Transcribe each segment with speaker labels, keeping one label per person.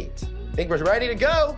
Speaker 1: right, I think we're ready to go.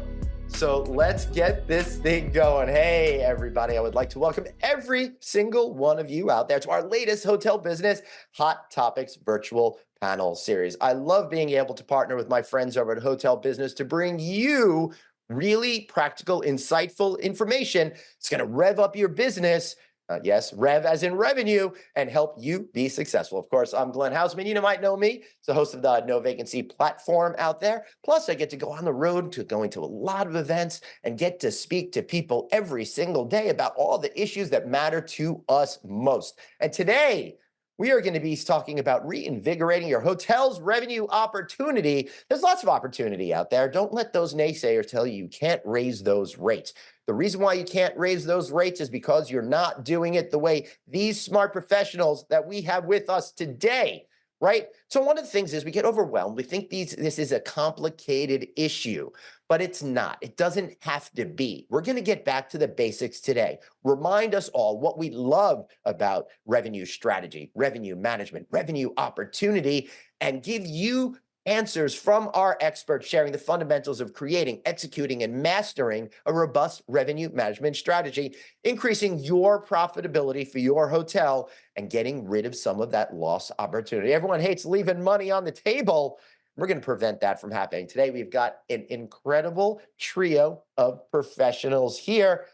Speaker 1: So let's get this thing going. Hey, everybody, I would like to welcome every single one of you out there to our latest Hotel Business Hot Topics virtual panel series. I love being able to partner with my friends over at Hotel Business to bring you really practical, insightful information. It's going to rev up your business. Yes, rev as in revenue, and help you be successful. Of course, I'm Glenn Haussman. You might know me. It's the host of the No Vacancy platform out there. Plus, I get to go on the road to going to a lot of events and get to speak to people every single day about all the issues that matter to us most. And today, we are going to be talking about reinvigorating your hotel's revenue opportunity. There's lots of opportunity out there. Don't let those naysayers tell you can't raise those rates. The reason why you can't raise those rates is because you're not doing it the way these smart professionals that we have with us today, right? So one of the things is we get overwhelmed. We think this is a complicated issue, but it's not. It doesn't have to be. We're going to get back to the basics today. Remind us all what we love about revenue strategy, revenue management, revenue opportunity, and give you answers from our experts sharing the fundamentals of creating, executing, and mastering a robust revenue management strategy, increasing your profitability for your hotel and getting rid of some of that lost opportunity. Everyone hates leaving money on the table. We're going to prevent that from happening. Today, we've got an incredible trio of professionals here.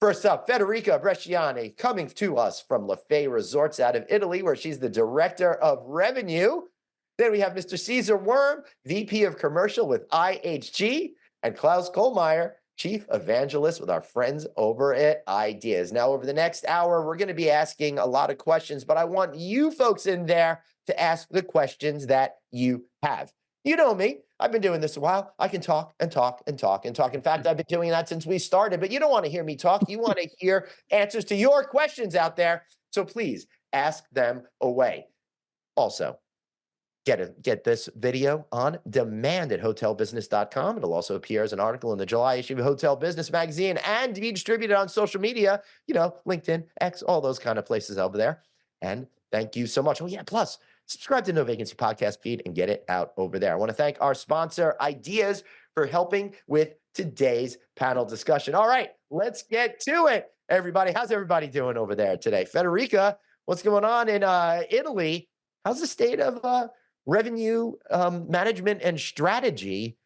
Speaker 1: First up, Federica Bresciani, coming to us from Lefay Resorts out of Italy, where she's the Director of Revenue. Then we have Mr. Caesar Worm, VP of Commercial with IHG, and Klaus Kohlmeier, Chief Evangelist with our friends over at Ideas. Now, over the next hour, we're going to be asking a lot of questions, but I want you folks in there to ask the questions that you have. You know me. I've been doing this a while. I can talk and talk and talk and talk. In fact, I've been doing that since we started, but you don't want to hear me talk. You want to hear answers to your questions out there. So please ask them away. Also, get this video on demand at hotelbusiness.com. It'll also appear as an article in the July issue of Hotel Business magazine and be distributed on social media, LinkedIn, X, all those kind of places over there. And thank you so much. Oh yeah, plus subscribe to No Vacancy podcast feed and get it out over there. I want to thank our sponsor, Ideas, for helping with today's panel discussion. All right, let's get to it. Everybody, how's everybody doing over there today? Federica, what's going on in Italy? How's the state of revenue management and strategy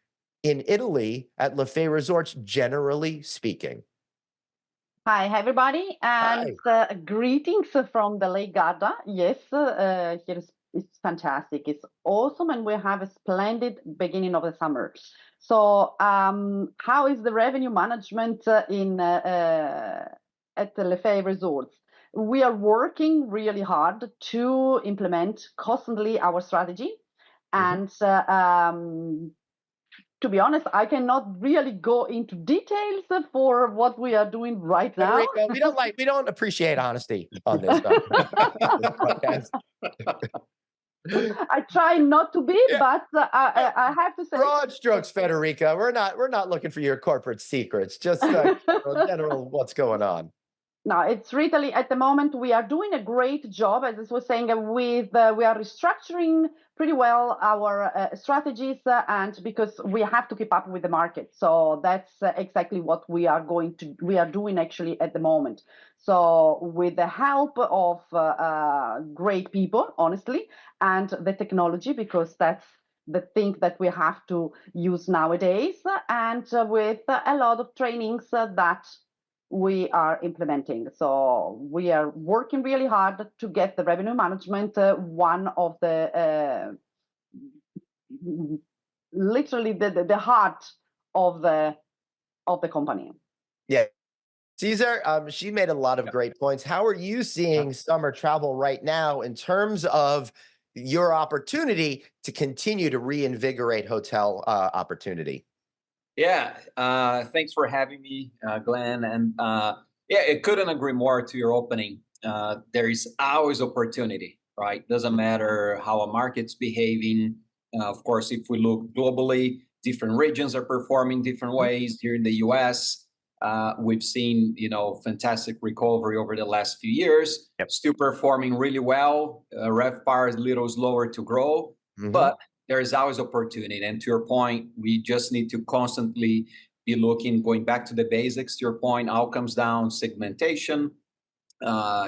Speaker 1: in Italy at Lefay Resorts, generally speaking?
Speaker 2: Hi, everybody, and greetings from the Lake Garda. Yes, here it's fantastic. It's awesome, and we have a splendid beginning of the summer. So, how is the revenue management at the Lefay Resorts? We are working really hard to implement constantly our strategy. And to be honest, I cannot really go into details for what we are doing right now.
Speaker 1: We don't appreciate honesty on this podcast.
Speaker 2: I try not to be, but I have to say
Speaker 1: broad strokes, Federica. We're not looking for your corporate secrets, just general what's going on.
Speaker 2: No, it's really at the moment we are doing a great job, as I was saying, we are restructuring pretty well our strategies, and because we have to keep up with the market. So that's exactly what we are doing actually at the moment. So with the help of great people, honestly, and the technology, because that's the thing that we have to use nowadays, and with a lot of trainings that we are implementing. So we are working really hard to get the revenue management one of the literally the heart of the company.
Speaker 1: Yeah. Caesar, she made a lot of great points. How are you seeing summer travel right now in terms of your opportunity to continue to reinvigorate hotel opportunity?
Speaker 3: Yeah, thanks for having me, Glenn. And yeah, I couldn't agree more to your opening. There is always opportunity, right? Doesn't matter how a market's behaving. Of course, if we look globally, different regions are performing different ways. Here in the US, we've seen, fantastic recovery over the last few years. Yep. Still performing really well. RevPAR is a little slower to grow, but there is always opportunity. And to your point, we just need to constantly be looking, going back to the basics. To your point, all comes down segmentation,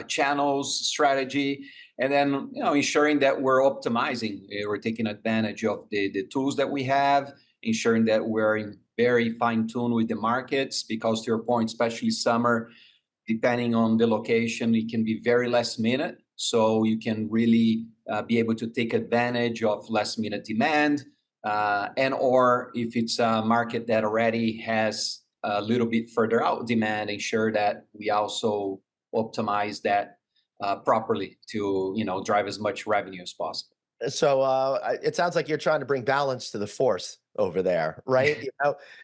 Speaker 3: channels, strategy, and then ensuring that we're optimizing, we're taking advantage of the tools that we have, ensuring that we're in very fine tune with the markets, because to your point, especially summer, depending on the location, it can be very last minute. So you can really be able to take advantage of last minute demand, and or if it's a market that already has a little bit further out demand, ensure that we also optimize that properly to drive as much revenue as possible.
Speaker 1: So it sounds like you're trying to bring balance to the force over there, right?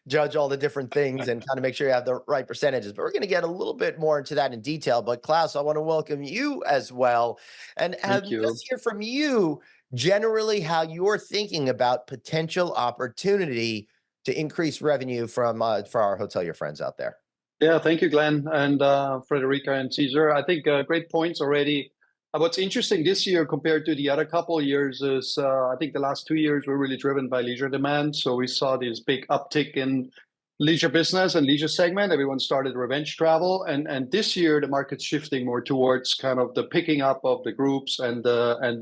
Speaker 1: Judge all the different things and kind of make sure you have the right percentages. But we're going to get a little bit more into that in detail. But Klaus, I want to welcome you as well, and
Speaker 4: Thank you.
Speaker 1: just hear from you generally how you're thinking about potential opportunity to increase revenue from for our hotelier friends out there.
Speaker 4: Yeah, thank you, Glenn, and Frederica and Caesar. I think great points already. What's interesting this year compared to the other couple of years is I think the last 2 years were really driven by leisure demand. So we saw this big uptick in leisure business and leisure segment. Everyone started revenge travel, and this year the market's shifting more towards kind of the picking up of the groups and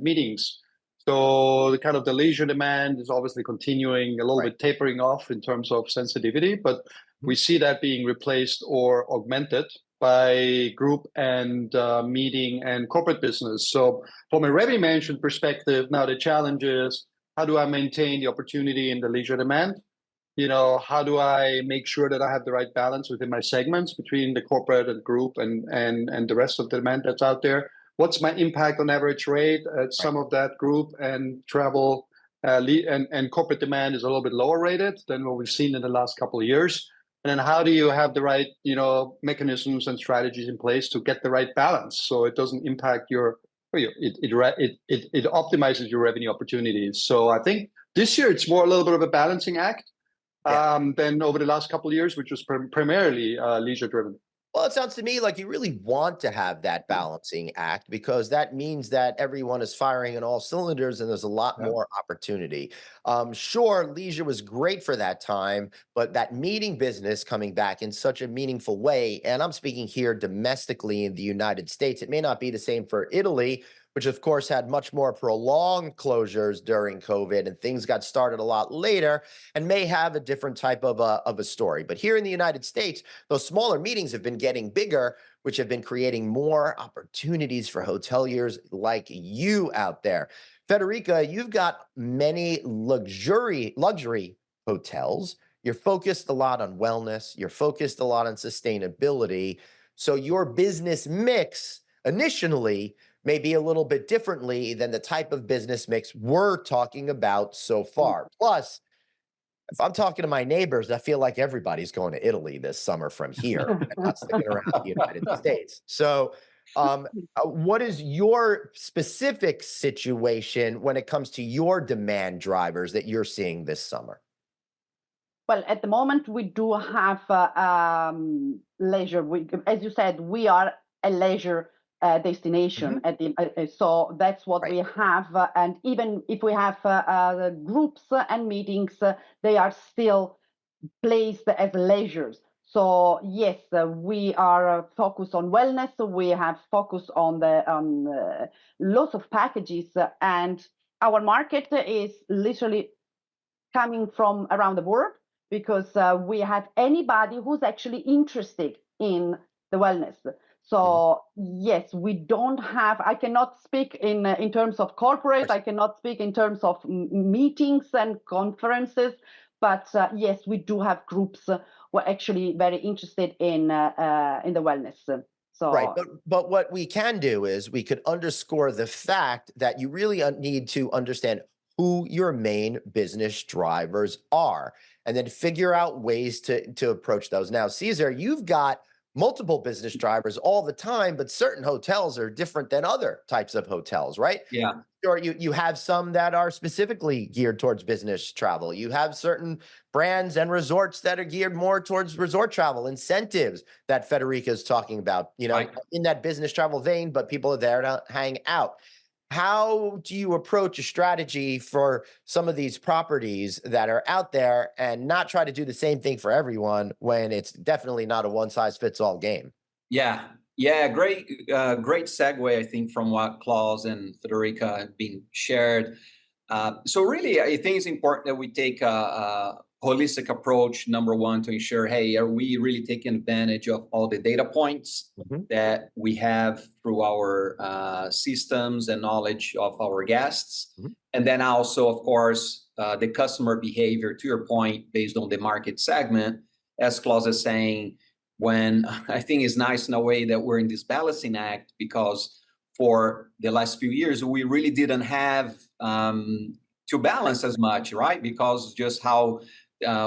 Speaker 4: meetings. So the kind of the leisure demand is obviously continuing a little bit tapering off in terms of sensitivity, but we see that being replaced or augmented by group and meeting and corporate business. So from a revenue management perspective, now the challenge is, how do I maintain the opportunity in the leisure demand? How do I make sure that I have the right balance within my segments between the corporate and group and the rest of the demand that's out there? What's my impact on average rate? Some of that group and travel and corporate demand is a little bit lower rated than what we've seen in the last couple of years. And then how do you have the right, mechanisms and strategies in place to get the right balance so it doesn't impact it optimizes your revenue opportunities. So I think this year it's more a little bit of a balancing act than over the last couple of years, which was primarily leisure driven.
Speaker 1: Well, it sounds to me like you really want to have that balancing act, because that means that everyone is firing on all cylinders and there's a lot more opportunity. Sure, leisure was great for that time, but that meeting business coming back in such a meaningful way, and I'm speaking here domestically in the United States, it may not be the same for Italy, which of course had much more prolonged closures during COVID, and things got started a lot later and may have a different type of a story. But here in the United States, those smaller meetings have been getting bigger, which have been creating more opportunities for hoteliers like you out there. Federica, you've got many luxury hotels. You're focused a lot on wellness. You're focused a lot on sustainability. So your business mix initially may be a little bit differently than the type of business mix we're talking about so far. Plus, if I'm talking to my neighbors, I feel like everybody's going to Italy this summer from here and not sticking around the United States. So what is your specific situation when it comes to your demand drivers that you're seeing this summer?
Speaker 2: Well, at the moment, we do have leisure. As you said, we are a leisure destination at the so that's what we have, and even if we have groups and meetings, they are still placed as leisures. So yes, we are focused on wellness. We have focused on the lots of packages, and our market is literally coming from around the world, because we have anybody who's actually interested in the wellness. So yes, we don't have, I cannot speak in terms of corporate, I cannot speak in terms of meetings and conferences, but yes, we do have groups who are actually very interested in the wellness. So,
Speaker 1: right, but what we can do is we could underscore the fact that you really need to understand who your main business drivers are, and then figure out ways to approach those. Now, Caesar, you've got multiple business drivers all the time, but certain hotels are different than other types of hotels, right?
Speaker 3: Yeah.
Speaker 1: Or you have some that are specifically geared towards business travel. You have certain brands and resorts that are geared more towards resort travel, incentives that Federica is talking about, in that business travel vein, but people are there to hang out. how do you approach a strategy for some of these properties that are out there and not try to do the same thing for everyone when it's definitely not a one size fits all game?
Speaker 3: Yeah, yeah, great segue, I think, from what Klaus and Federica have been shared. So really, I think it's important that we take a holistic approach, number one, to ensure, hey, are we really taking advantage of all the data points that we have through our systems and knowledge of our guests? And then also, of course, the customer behavior, to your point, based on the market segment, as Klaus is saying, when I think it's nice in a way that we're in this balancing act, because for the last few years, we really didn't have to balance as much, right? Because just how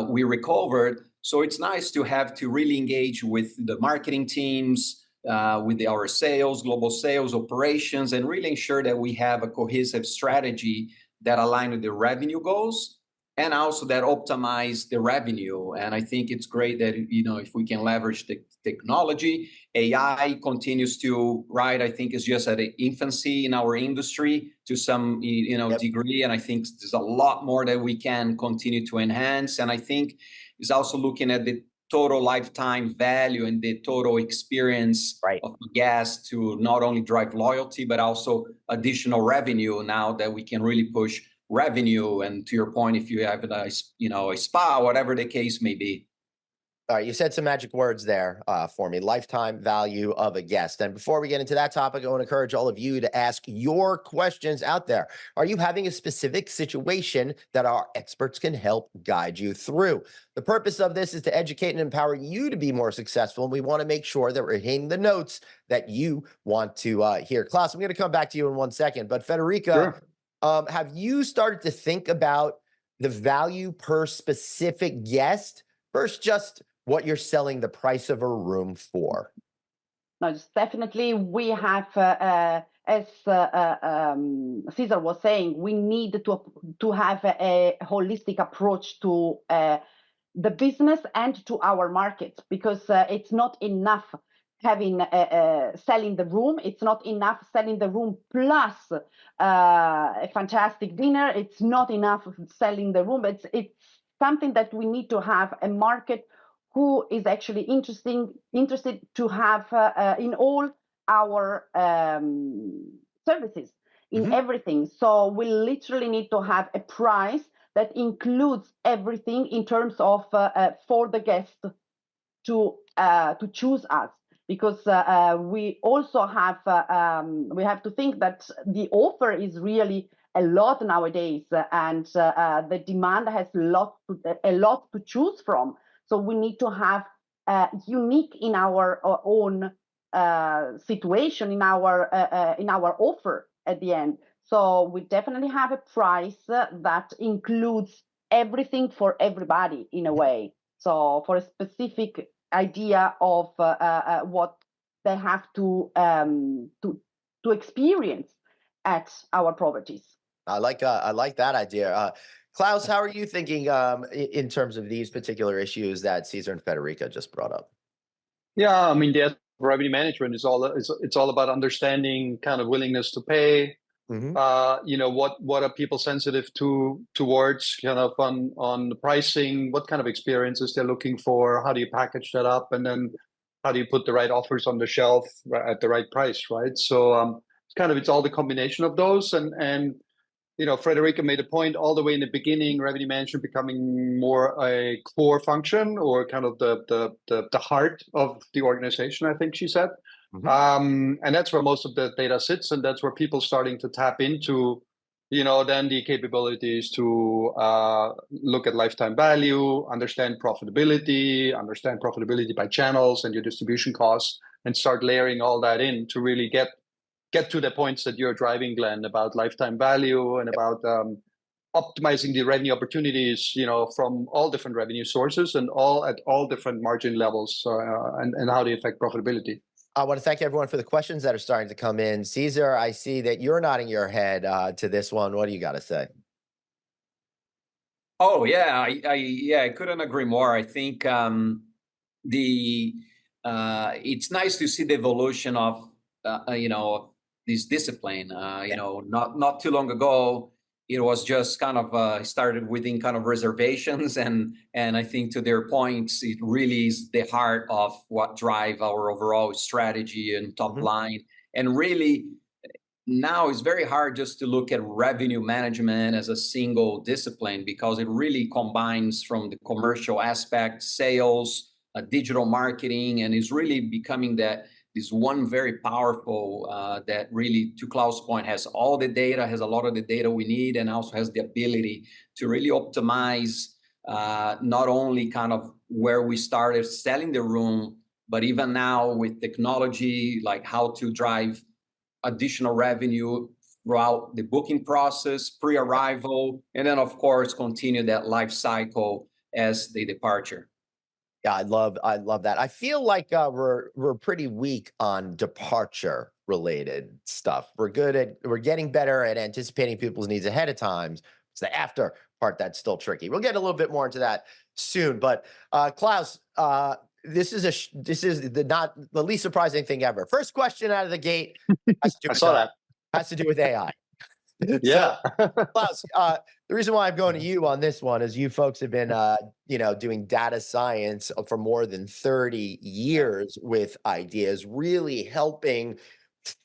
Speaker 3: we recovered. So it's nice to have to really engage with the marketing teams, with our sales, global sales operations, and really ensure that we have a cohesive strategy that align with the revenue goals and also that optimize the revenue. And I think it's great that, if we can leverage the technology, AI continues to, right, I think is just at the infancy in our industry to some, degree. And I think there's a lot more that we can continue to enhance. And I think it's also looking at the total lifetime value and the total experience of the guest to not only drive loyalty, but also additional revenue now that we can really push revenue. And to your point, if you have a spa, whatever the case may be.
Speaker 1: All right, you said some magic words there for me, lifetime value of a guest. And before we get into that topic, I want to encourage all of you to ask your questions out there. Are you having a specific situation that our experts can help guide you through? The purpose of this is to educate and empower you to be more successful. And we want to make sure that we're hitting the notes that you want to hear. Klaus, I'm going to come back to you in 1 second, but Federica, have you started to think about the value per specific guest versus just what you're selling the price of a room for?
Speaker 2: No, definitely we have, as Cesar was saying, we need to have a holistic approach to the business and to our market, because it's not enough having selling the room. It's not enough selling the room plus a fantastic dinner. It's not enough selling the room. It's something that we need to have a market who is actually interested to have in all our services, in everything. So we literally need to have a price that includes everything in terms of for the guest to choose us, because we also have we have to think that the offer is really a lot nowadays, and the demand has a lot to choose from. So we need to have unique in our own situation, in our offer at the end. So we definitely have a price that includes everything for everybody in a way. So for a specific idea of what they have to experience at our properties.
Speaker 1: I like that idea. Klaus, how are you thinking in terms of these particular issues that Cesar and Federica just brought up?
Speaker 4: Yeah, I mean, the revenue management is all about understanding kind of willingness to pay. What are people sensitive towards kind of on the pricing? What kind of experiences they're looking for? How do you package that up, and then how do you put the right offers on the shelf at the right price, right? So it's all the combination of those, and Federica made a point all the way in the beginning, revenue management becoming more a core function, or kind of the heart of the organization, I think she said. And that's where most of the data sits, and that's where people starting to tap into, then the capabilities to look at lifetime value, understand profitability by channels and your distribution costs, and start layering all that in to really get to the points that you're driving, Glenn, about lifetime value and about optimizing the revenue opportunities, from all different revenue sources and at all different margin levels, and how they affect profitability.
Speaker 1: I want to thank everyone for the questions that are starting to come in. Cesar, I see that you're nodding your head to this one. What do you got to say?
Speaker 3: Oh yeah, I couldn't agree more. I think it's nice to see the evolution of the this discipline. Not too long ago, it was just kind of started within kind of reservations, and I think to their points, it really is the heart of what drive our overall strategy and top line. And really, now it's very hard just to look at revenue management as a single discipline, because it really combines from the commercial aspect, sales, digital marketing, and is really becoming this one very powerful that really, to Klaus' point, has all the data, has a lot of the data we need, and also has the ability to really optimize not only kind of where we started selling the room, but even now with technology, like how to drive additional revenue throughout the booking process, pre-arrival, and then of course continue that life cycle as the departure.
Speaker 1: Yeah, I love that. I feel like we're pretty weak on departure related stuff. We're getting better at anticipating people's needs ahead of time. It's the after part that's still tricky. We'll get a little bit more into that soon. But Klaus, this is not the least surprising thing ever. First question out of the gate has to do
Speaker 4: I
Speaker 1: with
Speaker 4: saw that.
Speaker 1: Has to do with AI.
Speaker 4: Yeah.
Speaker 1: So, Klaus, the reason why I'm going to you on this one is you folks have been, doing data science for more than 30 years with ideas, really helping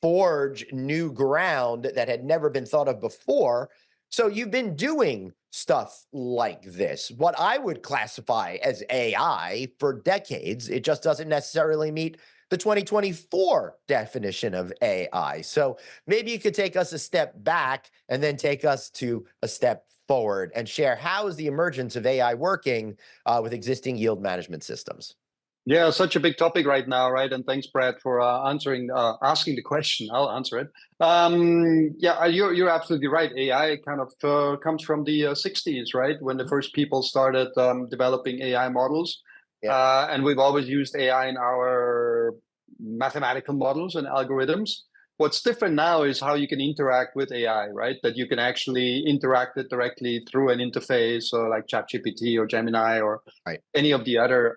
Speaker 1: forge new ground that had never been thought of before. So you've been doing stuff like this, what I would classify as AI for decades. It just doesn't necessarily meet the 2024 definition of AI. So maybe you could take us a step back and then take us to a step forward and share how is the emergence of AI working with existing yield management systems.
Speaker 4: Yeah, such a big topic right now, right? And thanks, Brad, for asking the question. I'll answer it. Yeah, you're absolutely right. AI kind of comes from the 60s, right? When the first people started developing AI models. Yeah. And we've always used AI in our mathematical models and algorithms. What's different now is how you can interact with AI, right? That you can actually interact it directly through an interface, like ChatGPT or Gemini or any of the other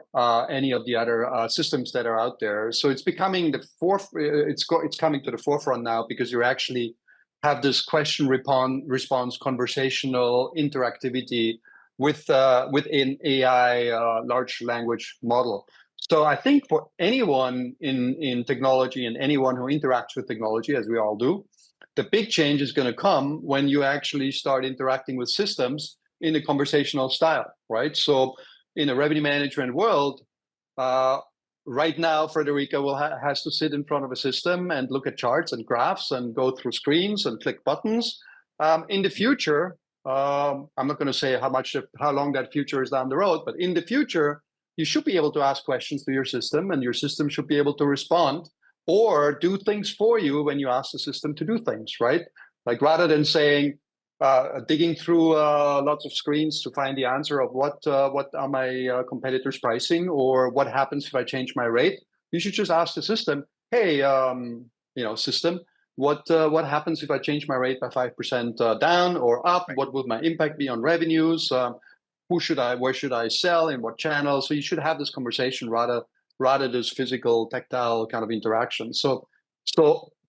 Speaker 4: systems that are out there. So it's becoming it's coming to the forefront now, because you actually have this question response conversational interactivity with an AI large language model. So I think for anyone in technology and anyone who interacts with technology, as we all do, the big change is going to come when you actually start interacting with systems in a conversational style, right? So in a revenue management world, right now, Frederica has to sit in front of a system and look at charts and graphs and go through screens and click buttons. In the future, I'm not going to say how long that future is down the road, but in the future, you should be able to ask questions to your system, and your system should be able to respond or do things for you when you ask the system to do things, right? Like rather than saying, digging through lots of screens to find the answer of what are my competitors pricing, or what happens if I change my rate, you should just ask the system, hey, system, what happens if I change my rate by 5% down or up? What would my impact be on revenues? Where should I sell, in what channel? So you should have this conversation rather this physical, tactile kind of interaction. So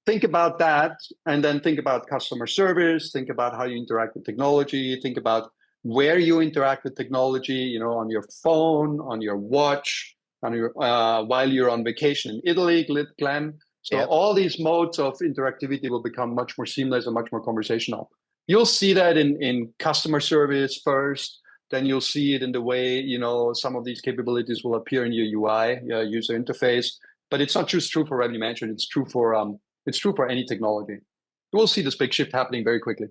Speaker 4: think about that, and then think about customer service, think about how you interact with technology, think about where you interact with technology, on your phone, on your watch, on your while you're on vacation in Italy, Glenn. So all these modes of interactivity will become much more seamless and much more conversational. You'll see that in customer service first. Then you'll see it in the way, some of these capabilities will appear in your UI, user interface. But it's not just true for revenue management. It's true for any technology. We'll see this big shift happening very quickly.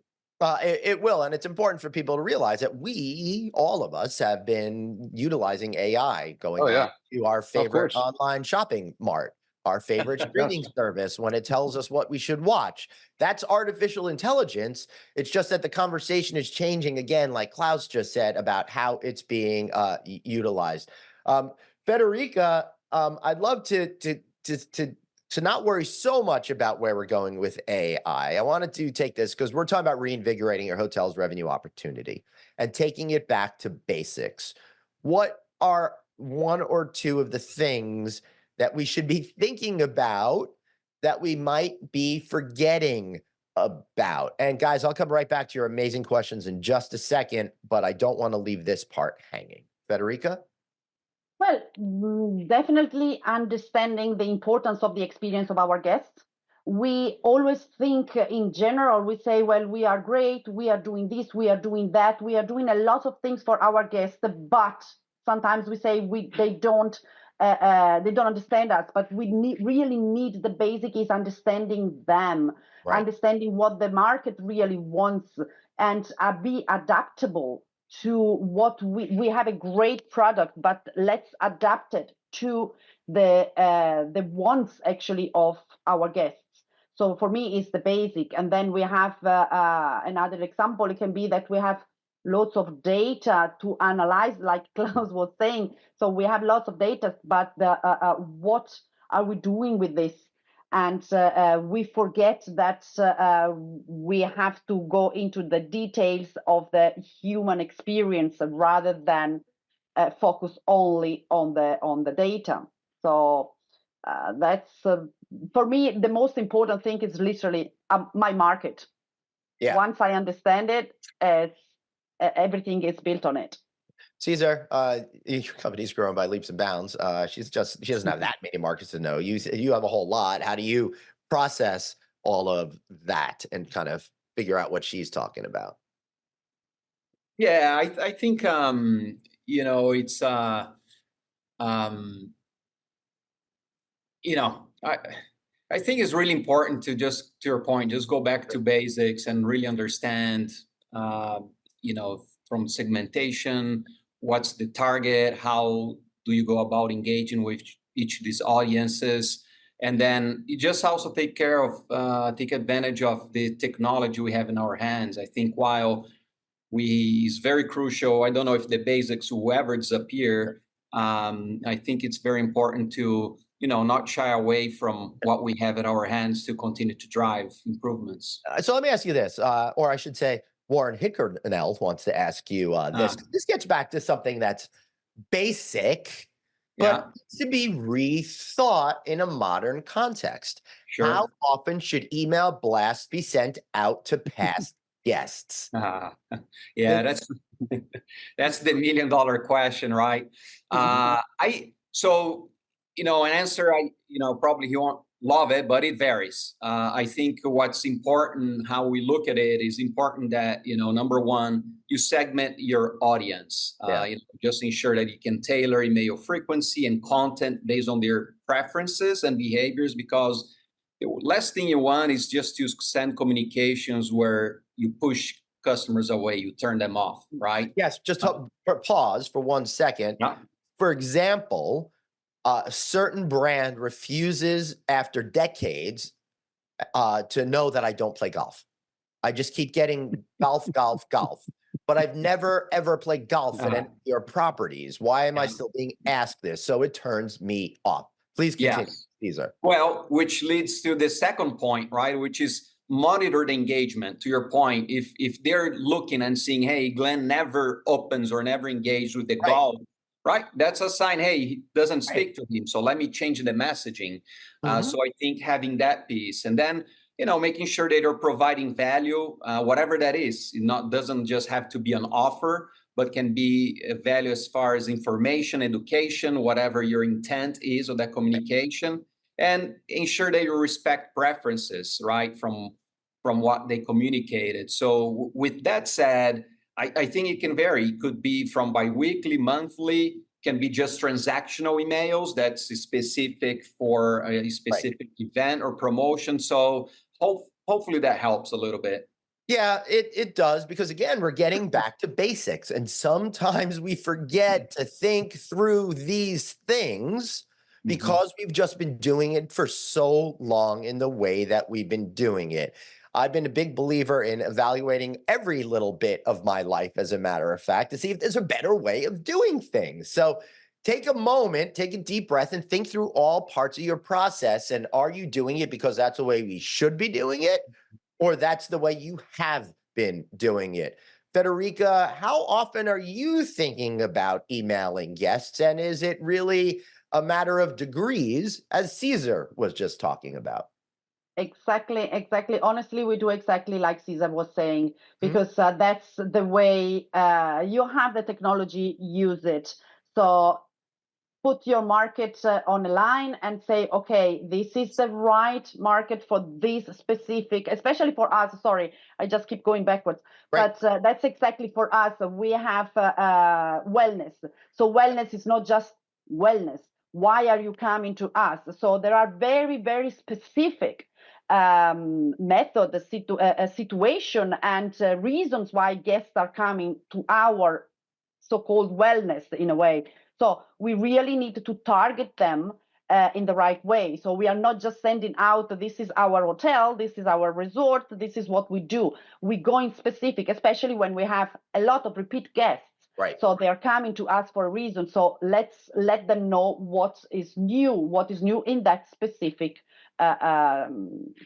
Speaker 1: It will, and it's important for people to realize that all of us, have been utilizing AI going to our favorite online shopping mart, our favorite streaming service, when it tells us what we should watch. That's artificial intelligence. It's just that the conversation is changing again, like Klaus just said, about how it's being utilized. Federica, I'd love to not worry so much about where we're going with AI. I wanted to take this because we're talking about reinvigorating your hotel's revenue opportunity and taking it back to basics. What are one or two of the things that we should be thinking about that we might be forgetting about? And guys, I'll come right back to your amazing questions in just a second, but I don't want to leave this part hanging. Federica?
Speaker 2: Well, definitely understanding the importance of the experience of our guests. We always think in general, we say, well, we are great, we are doing this, we are doing that, we are doing a lot of things for our guests, but sometimes we say they don't understand us, but we really need the basic is understanding them,
Speaker 1: Right.
Speaker 2: understanding what the market really wants, and be adaptable to what we have a great product, but let's adapt it to the wants actually of our guests. So for me, it's the basic. And then we have another example. It can be that we have lots of data to analyze, like Klaus was saying. So we have lots of data, but what are we doing with this? And we forget that we have to go into the details of the human experience rather than focus only on the data. So that's for me the most important thing is literally my market.
Speaker 1: Yeah.
Speaker 2: Once I understand it, everything is built on it.
Speaker 1: Caesar, your company's growing by leaps and bounds. She doesn't have that many markets to know. You have a whole lot. How do you process all of that and kind of figure out what she's talking about?
Speaker 3: Yeah, I think it's I think it's really important to just, to your point, just go back to basics and really understand, from segmentation, what's the target, how do you go about engaging with each of these audiences, and then you just also take advantage of the technology we have in our hands. I think while is very crucial, I don't know if the basics will ever disappear. I think it's very important to not shy away from what we have at our hands to continue to drive improvements.
Speaker 1: So let me ask you this, or I should say, Warren Hickernell wants to ask you this. This gets back to something that's basic, but needs to be rethought in a modern context.
Speaker 3: Sure.
Speaker 1: How often should email blasts be sent out to past guests?
Speaker 3: Yeah, that's the $1 million question, right? An answer, probably he won't love it, but it varies. I think what's important, how we look at it, is important that, number one, you segment your audience. Just ensure that you can tailor email frequency and content based on their preferences and behaviors, because the last thing you want is just to send communications where you push customers away, you turn them off, right?
Speaker 1: Yes, just pause for 1 second.
Speaker 3: Yeah.
Speaker 1: For example, a certain brand refuses after decades to know that I don't play golf. I just keep getting golf, but I've never, ever played golf at any of your properties. Why am I still being asked this? So it turns me off. Please continue, Caesar.
Speaker 3: Well, which leads to the second point, right? Which is monitored engagement. To your point, if they're looking and seeing, hey, Glenn never opens or never engaged with the golf, right? That's a sign, hey, he doesn't speak to him. So let me change the messaging. So I think having that piece, and then, making sure that you're providing value, whatever that is. Doesn't just have to be an offer, but can be a value as far as information, education, whatever your intent is of that communication, and ensure that you respect preferences, right, from what they communicated. So with that said, I think it can vary. It could be from biweekly, monthly, can be just transactional emails that's specific for a specific event or promotion. So hopefully that helps a little bit.
Speaker 1: Yeah, it does, because again, we're getting back to basics, and sometimes we forget to think through these things because we've just been doing it for so long in the way that we've been doing it. I've been a big believer in evaluating every little bit of my life, as a matter of fact, to see if there's a better way of doing things. So take a moment, take a deep breath, and think through all parts of your process. And are you doing it because that's the way we should be doing it, or that's the way you have been doing it? Federica, how often are you thinking about emailing guests? And is it really a matter of degrees, as Caesar was just talking about?
Speaker 2: Exactly. Honestly, we do exactly like Cesar was saying, because that's the way you have the technology, use it. So put your market on a line and say, okay, this is the right market for this specific, especially for us. Sorry, I just keep going backwards.
Speaker 1: Right.
Speaker 2: But that's exactly for us. We have wellness. So wellness is not just wellness. Why are you coming to us? So there are very, very specific method, situation, and reasons why guests are coming to our so-called wellness in a way. So we really need to target them in the right way. So we are not just sending out, this is our hotel, this is our resort, this is what we do. We go in specific, especially when we have a lot of repeat guests.
Speaker 1: Right.
Speaker 2: So they are coming to us for a reason. So let's let them know what is new in that specific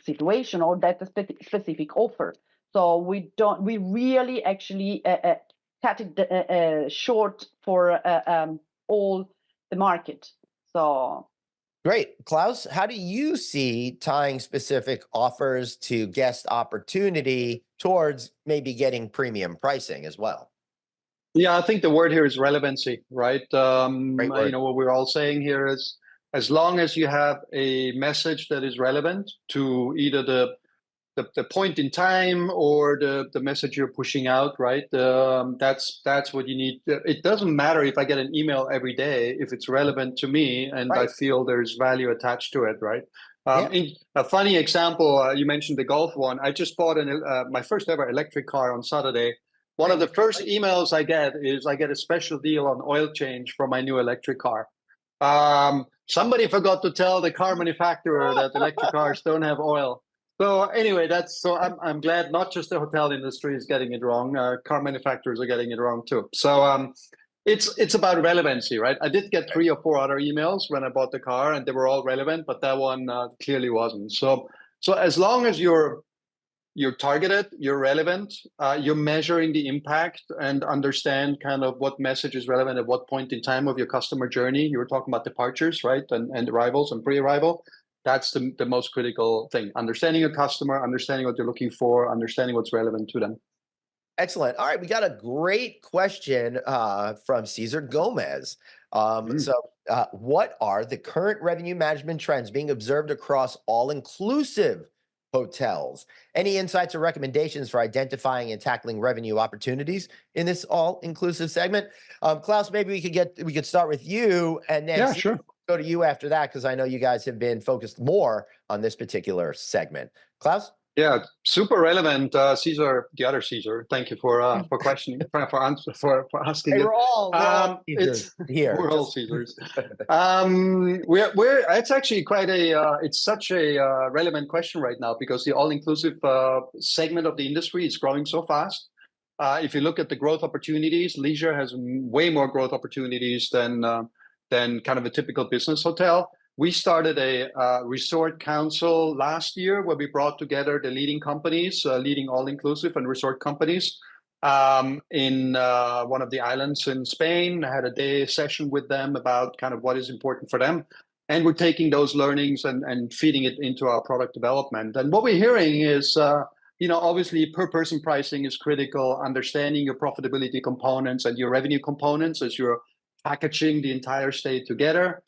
Speaker 2: situation or that specific offer. So we really actually cut it short for all the market. So
Speaker 1: Great. Klaus, how do you see tying specific offers to guest opportunity towards maybe getting premium pricing as well?
Speaker 4: Yeah, I think the word here is relevancy, right?
Speaker 1: Great word.
Speaker 4: You know, what we're all saying here is, as long as you have a message that is relevant to either the point in time or the message you're pushing out, right? That's what you need. It doesn't matter if I get an email every day if it's relevant to me and I
Speaker 1: Right.
Speaker 4: feel there's value attached to it, right?
Speaker 1: Yeah.
Speaker 4: In a funny example, you mentioned the Golf one. I just bought my first ever electric car on Saturday. One of the first emails I get is I get a special deal on oil change for my new electric car. Somebody forgot to tell the car manufacturer that electric cars don't have oil. So anyway, I'm glad not just the hotel industry is getting it wrong. Car manufacturers are getting it wrong too. So it's about relevancy, right? I did get 3 or 4 other emails when I bought the car, and they were all relevant, but that one clearly wasn't. So as long as you're targeted, you're relevant, you're measuring the impact and understand kind of what message is relevant at what point in time of your customer journey. You were talking about departures, right? And arrivals and pre-arrival. That's the most critical thing. Understanding your customer, understanding what they're looking for, understanding what's relevant to them.
Speaker 1: Excellent. All right, we got a great question from Cesar Gomez. What are the current revenue management trends being observed across all-inclusive hotels? Any insights or recommendations for identifying and tackling revenue opportunities in this all-inclusive segment? Klaus, maybe we could start with you, and then
Speaker 4: sure.
Speaker 1: go to you after that, because I know you guys have been focused more on this particular segment. Klaus?
Speaker 4: Yeah, super relevant, Cesar. The other Cesar. Thank you for questioning, for asking.
Speaker 1: Hey, we're all
Speaker 4: Caesars
Speaker 1: here.
Speaker 4: We're all Caesars. It's actually quite it's such a relevant question right now because the all-inclusive segment of the industry is growing so fast. If you look at the growth opportunities, leisure has way more growth opportunities than kind of a typical business hotel. We started a resort council last year where we brought together the leading companies, leading all-inclusive and resort companies in one of the islands in Spain. I had a day session with them about kind of what is important for them. And we're taking those learnings and feeding it into our product development. And what we're hearing is, obviously per person pricing is critical, understanding your profitability components and your revenue components as you're packaging the entire stay together.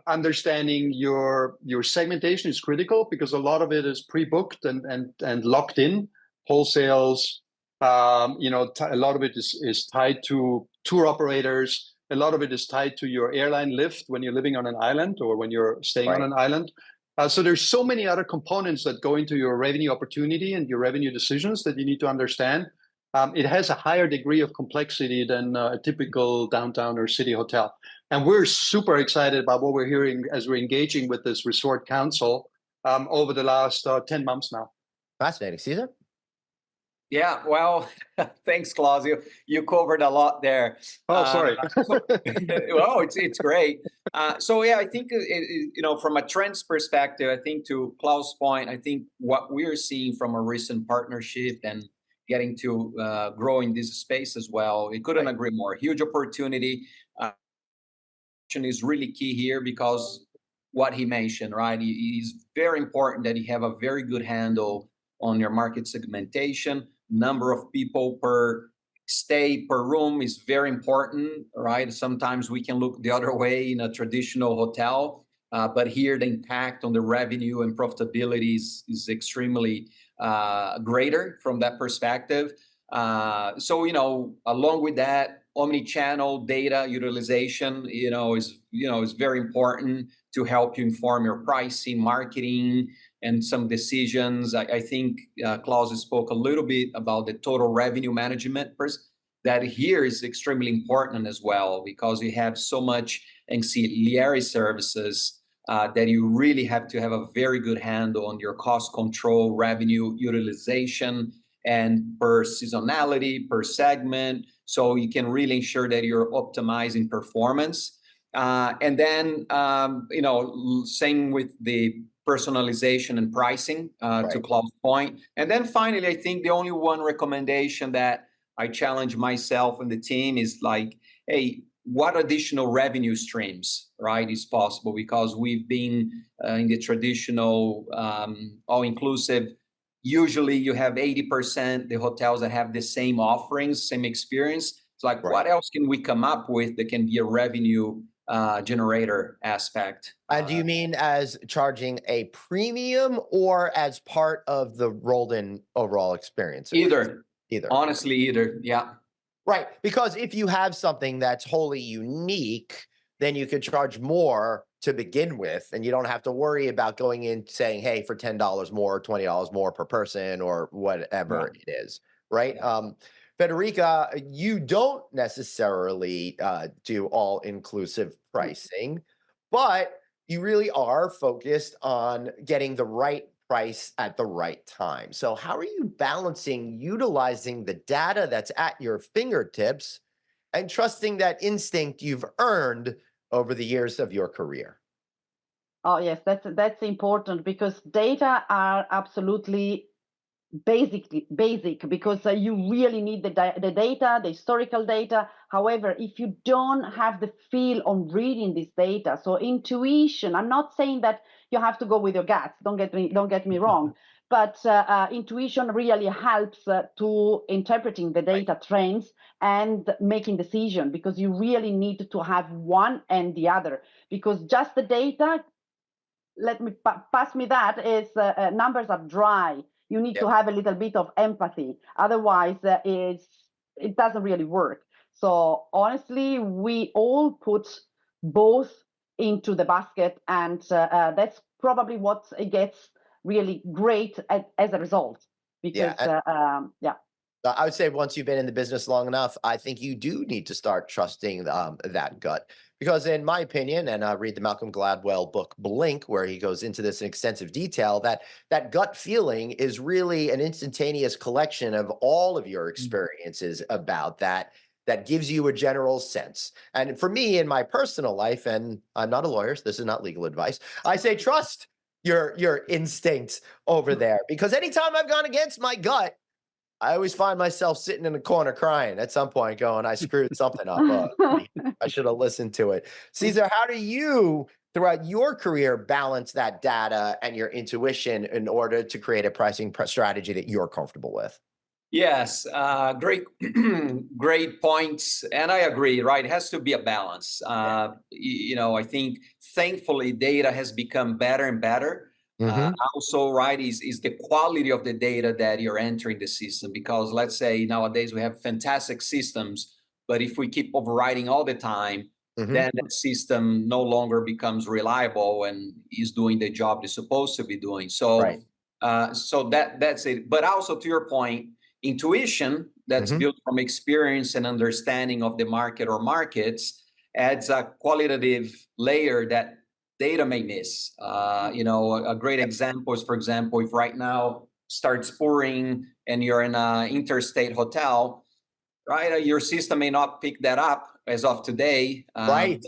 Speaker 4: Understanding your segmentation is critical because a lot of it is pre-booked and locked in. Wholesales, a lot of it is tied to tour operators. A lot of it is tied to your airline lift when you're living on an island or when you're staying on an island. So there's so many other components that go into your revenue opportunity and your revenue decisions that you need to understand. It has a higher degree of complexity than a typical downtown or city hotel. And we're super excited about what we're hearing as we're engaging with this resort council over the last 10 months now.
Speaker 1: Fascinating. Cesar?
Speaker 3: Yeah, well, thanks, Klaus. You covered a lot there.
Speaker 4: Oh, sorry.
Speaker 3: Well, it's great. So yeah, I think from a trends perspective, I think to Klaus' point, I think what we're seeing from a recent partnership and getting to grow in this space as well, we couldn't agree more. Huge opportunity. Is really key here because what he mentioned, right? It's very important that you have a very good handle on your market segmentation. Number of people per stay per room is very important, right? Sometimes we can look the other way in a traditional hotel, but here the impact on the revenue and profitability is extremely greater from that perspective. So, along with that, omni-channel data utilization, is very important to help you inform your pricing, marketing, and some decisions. I think Klaus spoke a little bit about the total revenue management. That here is extremely important as well, because you have so much ancillary services that you really have to have a very good handle on your cost control, revenue utilization, and per seasonality, per segment, so you can really ensure that you're optimizing performance. And then, same with the personalization and pricing, to Klaus' point. And then finally, I think the only one recommendation that I challenge myself and the team is like, hey, what additional revenue streams, right, is possible? Because we've been in the traditional all-inclusive. Usually you have 80% the hotels that have the same offerings, same experience. It's like, what else can we come up with that can be a revenue generator aspect?
Speaker 1: And do you mean as charging a premium or as part of the rolled-in overall experience?
Speaker 3: Either.
Speaker 1: Either.
Speaker 3: Honestly, either. Yeah.
Speaker 1: Right. Because if you have something that's wholly unique, then you could charge more to begin with, and you don't have to worry about going in saying, hey, for $10 more, $20 more per person, or whatever it is. Right. Federica, you don't necessarily do all-inclusive pricing, but you really are focused on getting the right price at the right time. So how are you balancing utilizing the data that's at your fingertips and trusting that instinct you've earned over the years of your career?
Speaker 2: Oh, yes, that's important, because data are absolutely basic, because you really need the data, the historical data. However, if you don't have the feel on reading this data, so intuition, I'm not saying that you have to go with your guts, don't get me wrong, but intuition really helps to interpreting the data trends and making decision, because you really need to have one and the other, because just the data, let me pass me that, is numbers are dry. You need to have a little bit of empathy, otherwise it doesn't really work. So honestly, we all put both into the basket, and that's probably what it gets really great as a result, because
Speaker 1: I would say once you've been in the business long enough, I think you do need to start trusting that gut. Because in my opinion, and I read the Malcolm Gladwell book, Blink, where he goes into this in extensive detail, that gut feeling is really an instantaneous collection of all of your experiences about that gives you a general sense. And for me, in my personal life, and I'm not a lawyer, so this is not legal advice, I say trust your instincts over there. Because anytime I've gone against my gut, I always find myself sitting in the corner crying at some point going, I screwed something up. I should have listened to it. Cesar, how do you, throughout your career, balance that data and your intuition in order to create a pricing strategy that you're comfortable with?
Speaker 3: Yes, great, great points. And I agree, right? It has to be a balance. I think thankfully data has become better and better. Also, right, is the quality of the data that you're entering the system, because let's say nowadays we have fantastic systems, but if we keep overriding all the time, then that system no longer becomes reliable and is doing the job it's supposed to be doing. So, that's it. But also, to your point, intuition that's built from experience and understanding of the market or markets adds a qualitative layer that data may miss. A great example is, for example, if right now starts pouring and you're in an interstate hotel, right? Your system may not pick that up as of today, but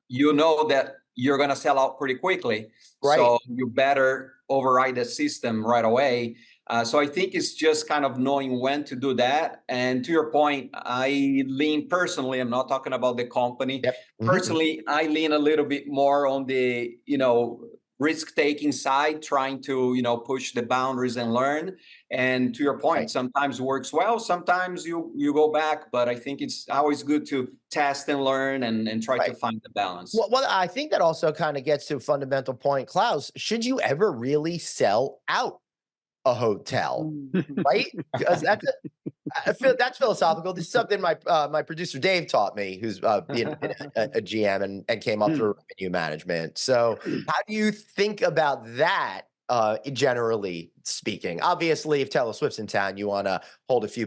Speaker 3: you know that you're going to sell out pretty quickly. So you better override the system right away. So I think it's just kind of knowing when to do that. And to your point, I lean personally, I'm not talking about the company.
Speaker 1: Yep.
Speaker 3: Personally, I lean a little bit more on the, risk-taking side, trying to, push the boundaries and learn. And to your point,
Speaker 1: Right.
Speaker 3: sometimes works well, sometimes you go back, but I think it's always good to test and learn and try to
Speaker 1: Right.
Speaker 3: find the balance.
Speaker 1: Well, I think that also kind of gets to a fundamental point, Klaus. Should you ever really sell out a hotel, right? Because I feel that's philosophical. This is something my producer Dave taught me, who's been a GM and came up through revenue management. So, how do you think about that? Generally speaking, obviously, if Taylor Swift's in town, you want to hold a few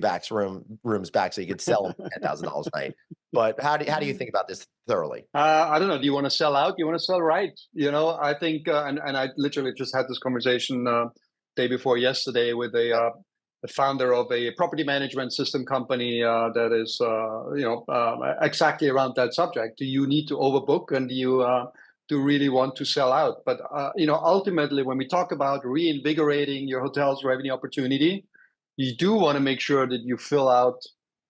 Speaker 1: rooms back so you could sell them $10,000 a night. But how do you think about this thoroughly?
Speaker 4: I don't know. Do you want to sell out? Do you want to sell right? I think, and I literally just had this conversation day before yesterday with the founder of a property management system company that is, exactly around that subject. Do you need to overbook, and do you really want to sell out? But ultimately, when we talk about reinvigorating your hotel's revenue opportunity, you do want to make sure that you fill up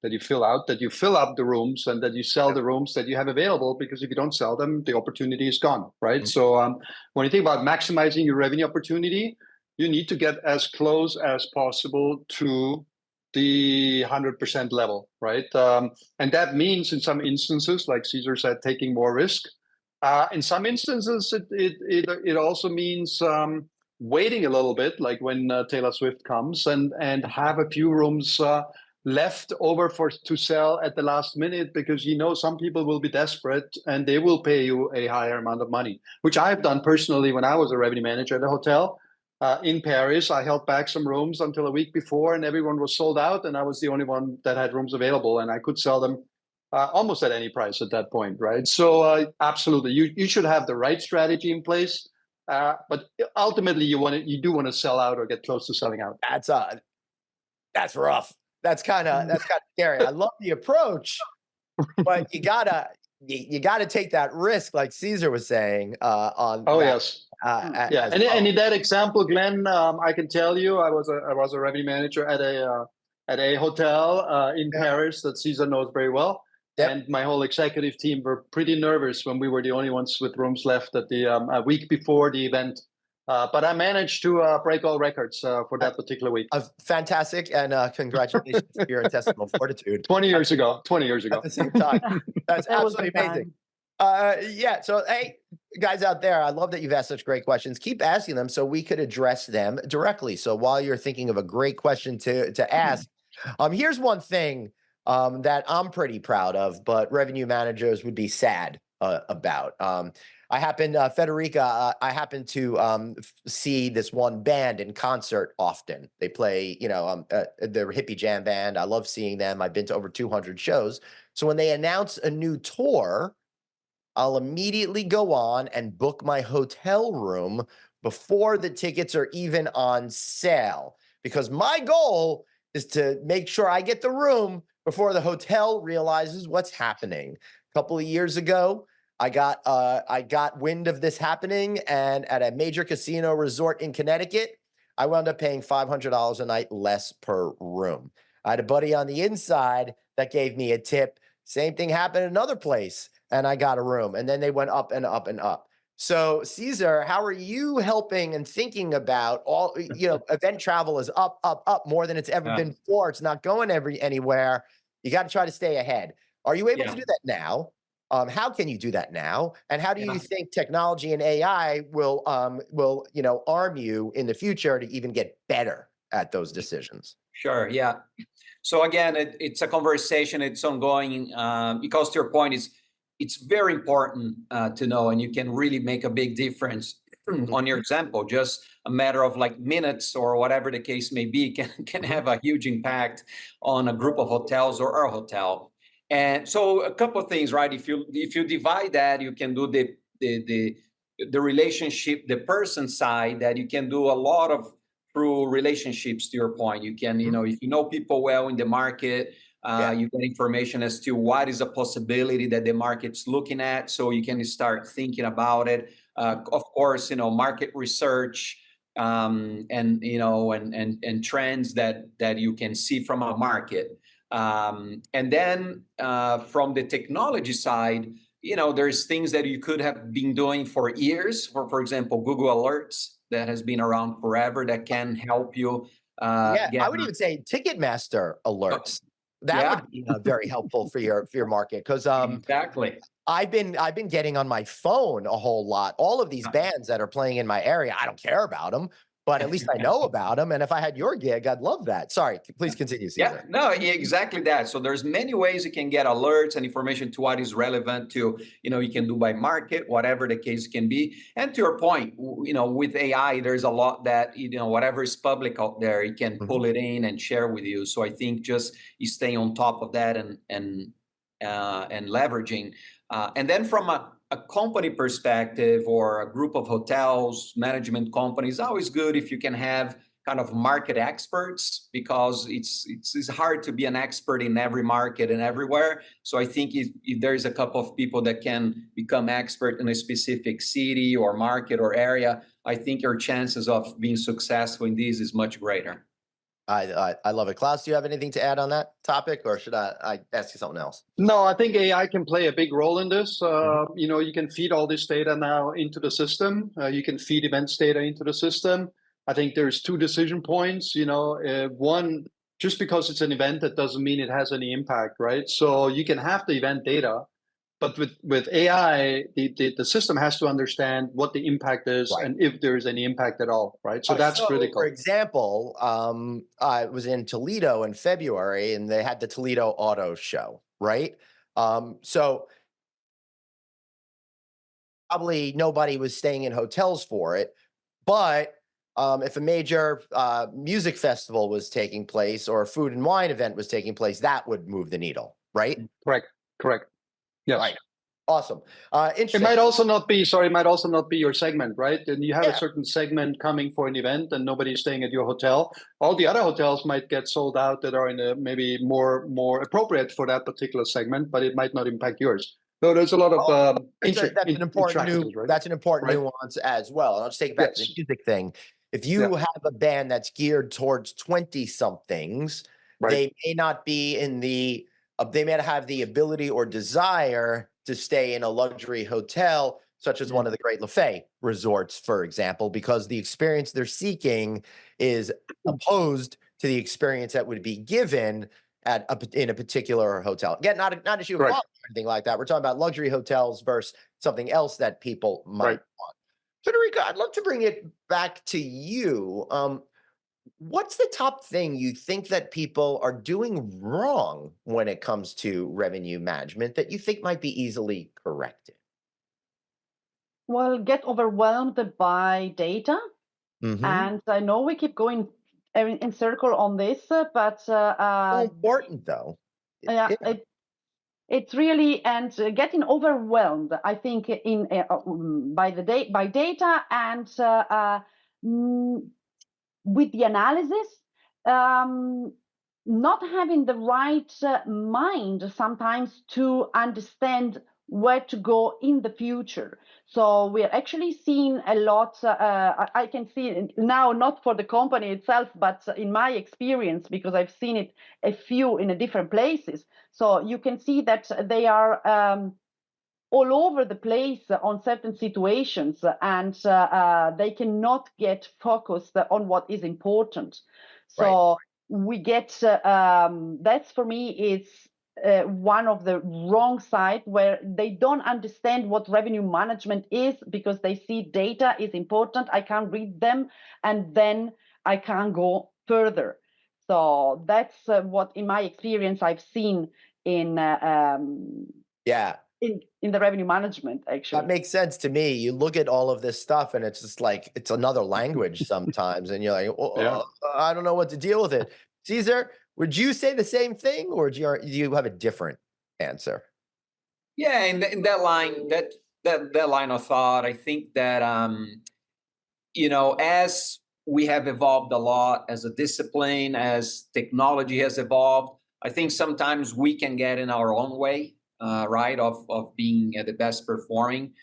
Speaker 4: the rooms, and that you sell the rooms that you have available, because if you don't sell them, the opportunity is gone, right? So when you think about maximizing your revenue opportunity, you need to get as close as possible to the 100% level, right? And that means, in some instances, like Caesar said, taking more risk. In some instances, it also means waiting a little bit, like when Taylor Swift comes, and have a few rooms left over to sell at the last minute, because some people will be desperate and they will pay you a higher amount of money, which I've done personally when I was a revenue manager at a hotel in Paris. I held back some rooms until a week before, and everyone was sold out, and I was the only one that had rooms available, and I could sell them almost at any price at that point, right? So absolutely, you should have the right strategy in place, but ultimately you do want to sell out or get close to selling out.
Speaker 1: That's rough. That's kind of scary. I love the approach, but you gotta take that risk, like Caesar was saying.
Speaker 4: Yes. Yeah, and in that example, Glenn, I can tell you, I was a revenue manager at a hotel in Paris that Caesar knows very well. Yep. And my whole executive team were pretty nervous when we were the only ones with rooms left at the a week before the event. But I managed to break all records for that particular week.
Speaker 1: Fantastic, and congratulations to your intestinal fortitude.
Speaker 4: 20 years ago.
Speaker 1: At the same time. That's absolutely amazing. So, hey, guys out there, I love that you've asked such great questions. Keep asking them so we could address them directly. So while you're thinking of a great question to ask, here's one thing that I'm pretty proud of, but revenue managers would be sad about. I happen to see this one band in concert often. They play, they're a hippie jam band. I love seeing them. I've been to over 200 shows. So when they announce a new tour, I'll immediately go on and book my hotel room before the tickets are even on sale, because my goal is to make sure I get the room before the hotel realizes what's happening. A couple of years ago, I got wind of this happening, and at a major casino resort in Connecticut, I wound up paying $500 a night less per room. I had a buddy on the inside that gave me a tip. Same thing happened in another place, and I got a room. And then they went up and up and up. So, Caesar, how are you helping and thinking about all, event travel is up, up, up more than it's ever been before. It's not going anywhere. You got to try to stay ahead. Are you able to do that now? How can you do that now? And how do you think technology and AI will arm you in the future to even get better at those decisions?
Speaker 3: Sure. Yeah. So again, it's a conversation. It's ongoing because to your point, it's very important to know, and you can really make a big difference on your example. Just a matter of like minutes or whatever the case may be can have a huge impact on a group of hotels or a hotel. And so a couple of things, right? If you divide that, you can do the relationship, the person side, that you can do a lot of through relationships. To your point, you can, if you know people well in the market, you get information as to what is a possibility that the market's looking at, so you can start thinking about it. Of course, market research, and and trends that you can see from a market. And then from the technology side, there's things that you could have been doing for years. For example, Google Alerts that has been around forever that can help you.
Speaker 1: Yeah,
Speaker 3: Get
Speaker 1: I would even say Ticketmaster alerts. That
Speaker 3: Yeah,
Speaker 1: would be very helpful for your market because
Speaker 3: exactly.
Speaker 1: I've been getting on my phone a whole lot. All of these bands that are playing in my area, I don't care about them, but at least I know about them. And if I had your gig, I'd love that. Sorry, please continue,
Speaker 3: Yeah,
Speaker 1: Cesar.
Speaker 3: no, exactly that. So there's many ways you can get alerts and information to what is relevant to, you can do by market, whatever the case can be. And to your point, with AI, there's a lot that, whatever is public out there, you can pull it in and share with you. So I think just you stay on top of that and leveraging. And then from a company perspective or a group of hotels, management companies, always good if you can have kind of market experts, because it's hard to be an expert in every market and everywhere. So I think if there's a couple of people that can become expert in a specific city or market or area, I think your chances of being successful in this is much greater.
Speaker 1: I love it. Klaus, do you have anything to add on that topic, or should I ask you something else?
Speaker 4: No, I think AI can play a big role in this. You can feed all this data now into the system. You can feed events data into the system. I think there's two decision points. One, just because it's an event, that doesn't mean it has any impact, right? So you can have the event data, but with AI, the system has to understand what the impact is and if there is any impact at all, right? So that's critical.
Speaker 1: For example, I was in Toledo in February, and they had the Toledo Auto Show, right? So probably nobody was staying in hotels for it, but if a major music festival was taking place or a food and wine event was taking place, that would move the needle, right?
Speaker 4: Correct. Yes.
Speaker 1: Right. Awesome.
Speaker 4: It
Speaker 1: Interesting.
Speaker 4: might also not be your segment, right? And you have a certain segment coming for an event and nobody's staying at your hotel. All the other hotels might get sold out that are in a maybe more appropriate for that particular segment, but it might not impact yours. So there's a lot of
Speaker 1: that's an important
Speaker 4: right?
Speaker 1: That's an important nuance as well. And I'll just take it back to the music thing. If you have a band that's geared towards 20-somethings, they may not be they may not have the ability or desire to stay in a luxury hotel, such as one of the Great Lafay resorts, for example, because the experience they're seeking is opposed to the experience that would be given in a particular hotel. Again, not an issue of quality or anything like that. We're talking about luxury hotels versus something else that people might want. Federico, I'd love to bring it back to you. What's the top thing you think that people are doing wrong when it comes to revenue management that you think might be easily corrected?
Speaker 2: Well, get overwhelmed by data. And I know we keep going in circle on this, but
Speaker 1: so important though.
Speaker 2: Yeah, it's really, and getting overwhelmed, I think, by data and with the analysis, not having the right mind sometimes to understand where to go in the future. So we're actually seeing a lot, I can see it now, not for the company itself, but in my experience, because I've seen it a few in different places. So you can see that they are all over the place on certain situations, and they cannot get focused on what is important. So we get, that's for me, is one of the wrong side, where they don't understand what revenue management is, because they see data is important. I can read them and then I can go further. So that's what, in my experience, I've seen in in the revenue management, actually.
Speaker 1: That makes sense to me. You look at all of this stuff and it's just like, it's another language sometimes. And you're like, I don't know what to deal with it. Cesar, would you say the same thing, or do you have a different answer?
Speaker 3: Yeah, in that line, that line of thought, I think that, as we have evolved a lot as a discipline, as technology has evolved, I think sometimes we can get in our own way, right, of being the best performing,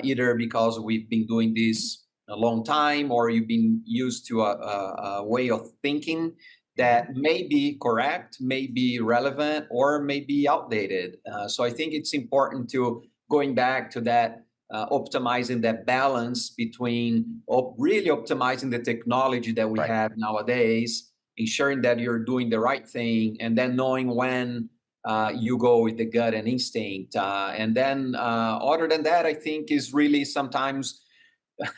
Speaker 3: either because we've been doing this a long time, or you've been used to a way of thinking that may be correct, may be relevant, or may be outdated. So I think it's important to going back to that, optimizing that balance between really optimizing the technology that we
Speaker 1: Right.
Speaker 3: have nowadays, ensuring that you're doing the right thing, and then knowing when you go with the gut and instinct. And then other than that, I think is really sometimes,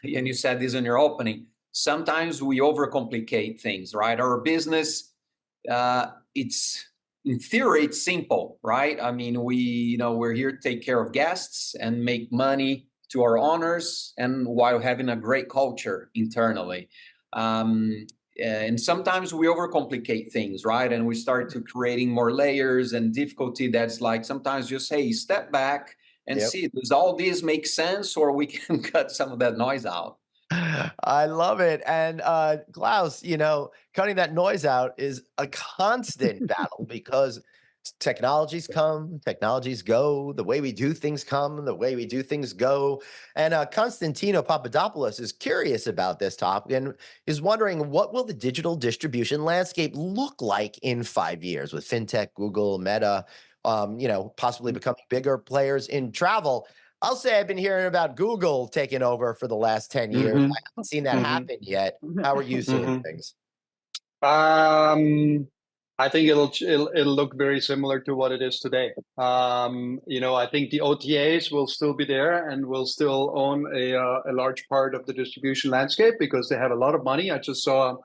Speaker 3: and you said this in your opening, sometimes we overcomplicate things, right? Our business, it's in theory, it's simple, right? I mean, we're here to take care of guests and make money to our owners, and while having a great culture internally. And sometimes we overcomplicate things, right? And we start to creating more layers and difficulty that's like sometimes just, hey, step back and
Speaker 1: Yep.
Speaker 3: see, does all this make sense, or we can cut some of that noise out?
Speaker 1: I love it. And Klaus, cutting that noise out is a constant battle because technologies come, technologies go, the way we do things come, the way we do things go. And Constantino Papadopoulos is curious about this topic and is wondering, what will the digital distribution landscape look like in 5 years with fintech, Google, Meta, possibly becoming bigger players in travel? I'll say I've been hearing about Google taking over for the last 10 years.
Speaker 4: Mm-hmm.
Speaker 1: I haven't seen that
Speaker 4: Mm-hmm.
Speaker 1: happen yet. How are you seeing
Speaker 4: Mm-hmm.
Speaker 1: things?
Speaker 4: I think it'll look very similar to what it is today. I think the OTAs will still be there and will still own a large part of the distribution landscape because they have a lot of money. I just saw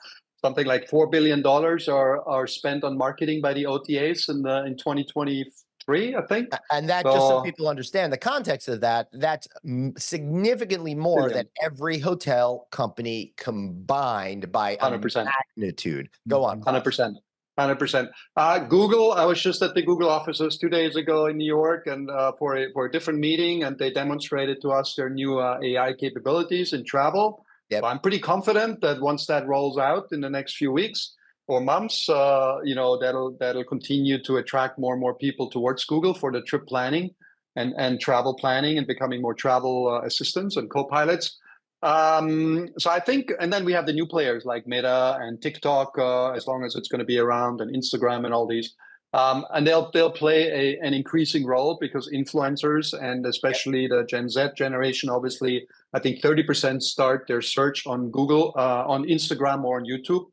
Speaker 4: something like $4 billion are spent on marketing by the OTAs in 2023, I think.
Speaker 1: And that, just so people understand the context of that, that's significantly more than every hotel company combined by a
Speaker 4: 100%.
Speaker 1: magnitude. Go on, Klaus.
Speaker 4: 100%. 100%. Google, I was just at the Google offices 2 days ago in New York and for a different meeting, and they demonstrated to us their new AI capabilities in travel.
Speaker 1: Yep.
Speaker 4: So I'm pretty confident that once that rolls out in the next few weeks or months, that'll continue to attract more and more people towards Google for the trip planning and travel planning and becoming more travel assistants and co-pilots. So I think, and then we have the new players like Meta and TikTok, as long as it's going to be around, and Instagram and all these, and they'll play an increasing role because influencers and especially the Gen Z generation, obviously, I think 30% start their search on Google, on Instagram or on YouTube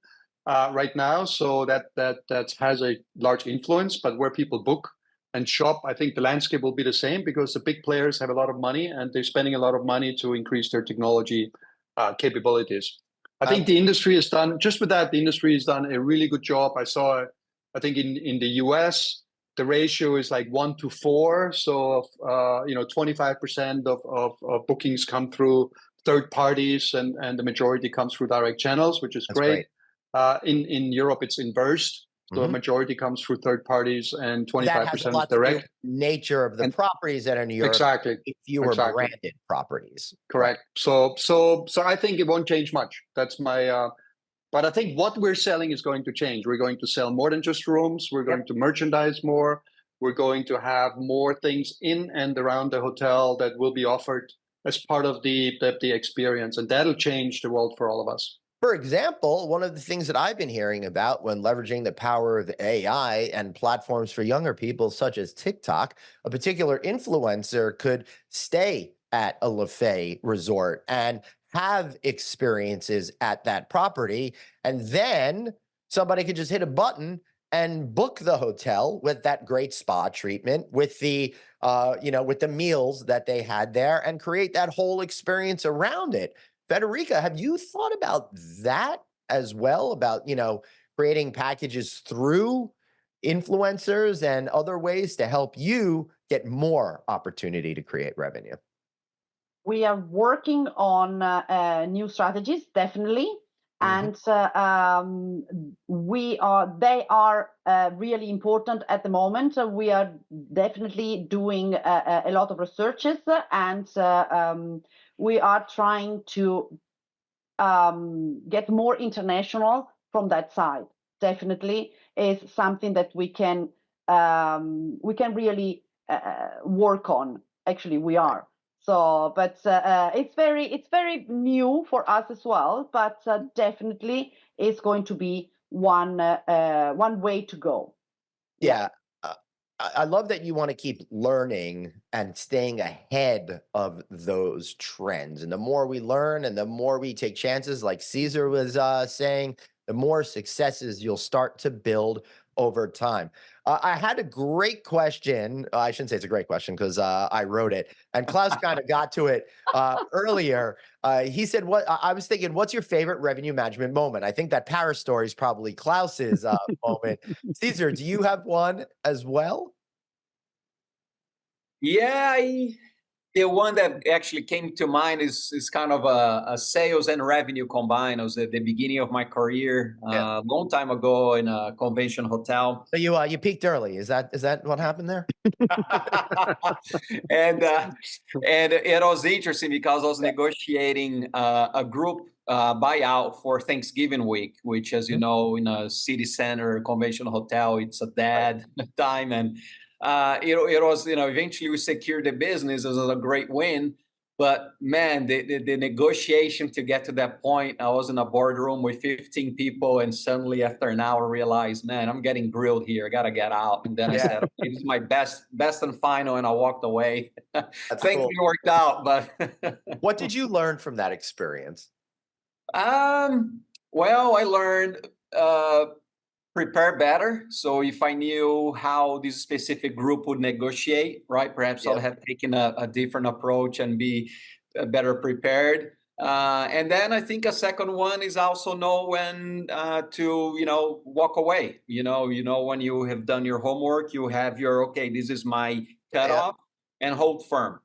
Speaker 4: right now. So that has a large influence. But where people book and shop, I think the landscape will be the same because the big players have a lot of money and they're spending a lot of money to increase their technology capabilities. I think the industry has done, just with that, the industry has done a really good job. I think in the US, the ratio is like 1 to 4. So, 25% of bookings come through third parties and the majority comes through direct channels, which is great. In Europe, it's inversed. So the majority comes through third parties and 25%
Speaker 1: that has a lot
Speaker 4: is direct.
Speaker 1: to do with nature of the properties that are in Europe.
Speaker 4: Exactly.
Speaker 1: Fewer branded properties.
Speaker 4: Correct. Right. So I think it won't change much. That's my. But I think what we're selling is going to change. We're going to sell more than just rooms. We're going to merchandise more. We're going to have more things in and around the hotel that will be offered as part of the experience, and that'll change the world for all of us.
Speaker 1: For example, one of the things that I've been hearing about when leveraging the power of AI and platforms for younger people, such as TikTok, a particular influencer could stay at a Lefay resort and have experiences at that property. And then somebody could just hit a button and book the hotel with that great spa treatment, with the, with the meals that they had there, and create that whole experience around it. Federica, have you thought about that as well? About, creating packages through influencers and other ways to help you get more opportunity to create revenue?
Speaker 2: We are working on new strategies, definitely. And they are really important at the moment. We are definitely doing a lot of researches, and we are trying to get more international from that side. Definitely is something that we can really work on. Actually, we are. So, but it's very new for us as well. But definitely, it's going to be one way to go.
Speaker 1: Yeah. I love that you want to keep learning and staying ahead of those trends. And the more we learn and the more we take chances, like Caesar was saying, the more successes you'll start to build over time. I had a great question. I shouldn't say it's a great question because I wrote it, and Klaus kind of got to it earlier. He said, "What?" I was thinking, "What's your favorite revenue management moment?" I think that Paris story is probably Klaus's moment. Caesar, do you have one as well?
Speaker 3: Yeah, the one that actually came to mind is kind of a sales and revenue combined. I was at the beginning of my career,
Speaker 1: Yeah.
Speaker 3: a long time ago in a convention hotel.
Speaker 1: So you peaked early. Is that what happened there?
Speaker 3: and it was interesting because I was negotiating a group buyout for Thanksgiving week, which, as you know, in a city center convention hotel, it's a dead time. And it was, eventually we secured the business. It was a great win. But man, the negotiation to get to that point, I was in a boardroom with 15 people, and suddenly after an hour realized, man, I'm getting grilled here. I gotta get out. And then I said, okay, this is my best and final, and I walked away.
Speaker 1: That's
Speaker 3: Thankfully
Speaker 1: cool.
Speaker 3: it worked out. But
Speaker 1: What did you learn from that experience?
Speaker 3: well, I learned prepare better. So if I knew how this specific group would negotiate, right, perhaps I'll
Speaker 1: Yep.
Speaker 3: have taken a different approach and be better prepared. And then I think a second one is also know when to walk away. When you have done your homework, you have your okay. This is my
Speaker 1: Yeah.
Speaker 3: cutoff, and hold firm.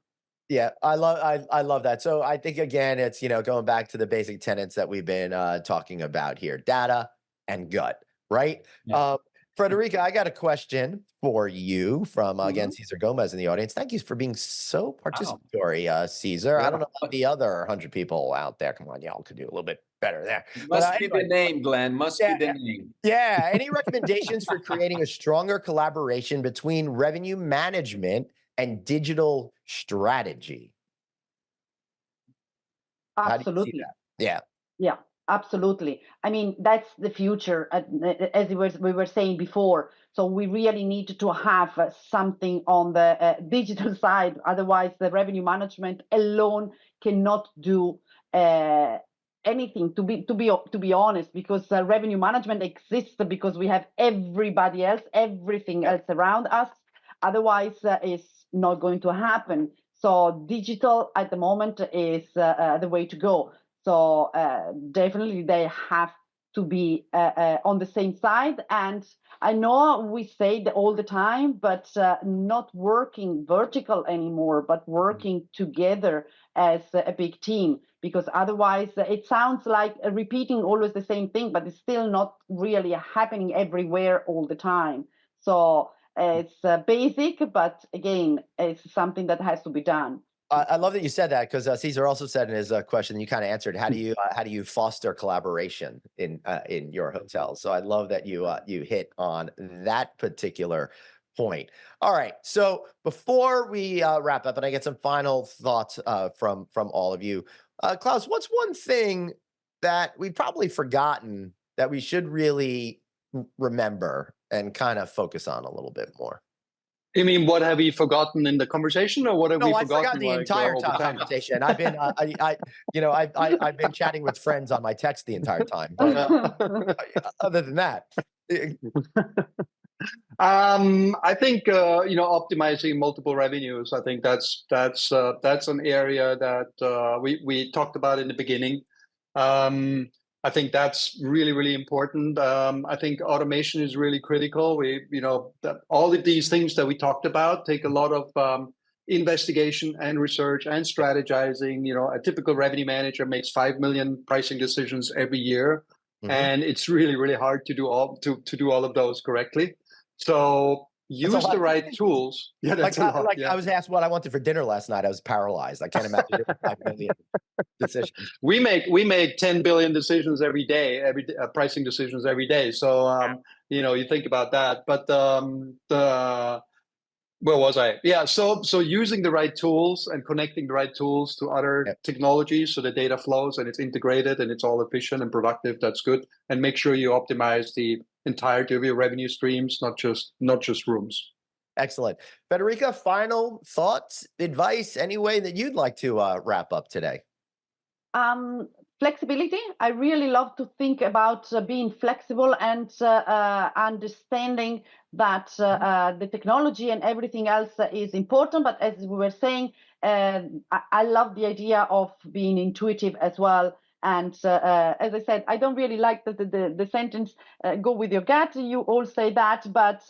Speaker 1: Yeah, I love that. So I think again, it's going back to the basic tenets that we've been talking about here: data and gut, right?
Speaker 3: Yeah.
Speaker 1: Frederica, I got a question for you from again
Speaker 2: Mhm.
Speaker 1: Cesar Gomez in the audience. Thank you for being so
Speaker 3: Wow.
Speaker 1: participatory, Caesar. I
Speaker 3: Yeah.
Speaker 1: don't know about the other 100 people out there. Come on, y'all could do a little bit better there. But
Speaker 3: Must be
Speaker 1: anyway,
Speaker 3: the name, Glenn. Must be
Speaker 1: yeah,
Speaker 3: the name.
Speaker 1: yeah. Any recommendations for creating a stronger collaboration between revenue management and digital strategy? How do you see
Speaker 2: Absolutely.
Speaker 1: that? Yeah.
Speaker 2: Yeah, absolutely. I mean, that's the future, as we were saying before. So we really need to have something on the digital side. Otherwise, the revenue management alone cannot do uh, anything. To be honest, because revenue management exists because we have everybody else, everything
Speaker 1: Yep.
Speaker 2: else around us. Otherwise, it's not going to happen. So digital at the moment is the way to go. So definitely they have to be on the same side. And I know we say it all the time, but not working vertical anymore, but working together as a big team. Because otherwise, it sounds like repeating always the same thing, but it's still not really happening everywhere all the time. So it's basic, but again, it's something that has to be done.
Speaker 1: I love that you said that because Caesar also said in his question, you kind of answered, how do you foster collaboration in your hotels? So I love that you hit on that particular point. All right, so before we wrap up, and I get some final thoughts from all of you, Klaus, what's one thing that we've probably forgotten that we should really remember and kind of focus on a little bit more?
Speaker 4: You mean what have we forgotten in the conversation, or what have we
Speaker 1: No, I forgot
Speaker 4: forgotten
Speaker 1: the entire
Speaker 4: over time?
Speaker 1: conversation. I've been, I've been chatting with friends on my text the entire time. But other than that,
Speaker 4: I think optimizing multiple revenues. I think that's an area that we talked about in the beginning. I think that's really important. I think automation is really critical. All of these things that we talked about take a lot of investigation and research and strategizing. A typical revenue manager makes 5 million pricing decisions every year, and it's really hard to do all of those correctly. So
Speaker 1: that's a
Speaker 4: use
Speaker 1: lot
Speaker 4: the
Speaker 1: of
Speaker 4: right
Speaker 1: decisions.
Speaker 4: tools. Yeah, that's a lot.
Speaker 1: I was asked what I wanted for dinner last night. I was paralyzed. I can't imagine doing 5 million decisions.
Speaker 4: We make 10 billion decisions every day, pricing decisions every day. So you think about that. But Where was I? Yeah, so using the right tools and connecting the right tools to other technologies so the data flows and it's integrated and it's all efficient and productive. That's good. And make sure you optimize the entirety of your revenue streams, not just rooms.
Speaker 1: Excellent. Federica, final thoughts, advice, any way that you'd like to wrap up today?
Speaker 2: Flexibility. I really love to think about being flexible and understanding that the technology and everything else is important. But as we were saying, I love the idea of being intuitive as well. And as I said, I don't really like the sentence, go with your gut. You all say that, but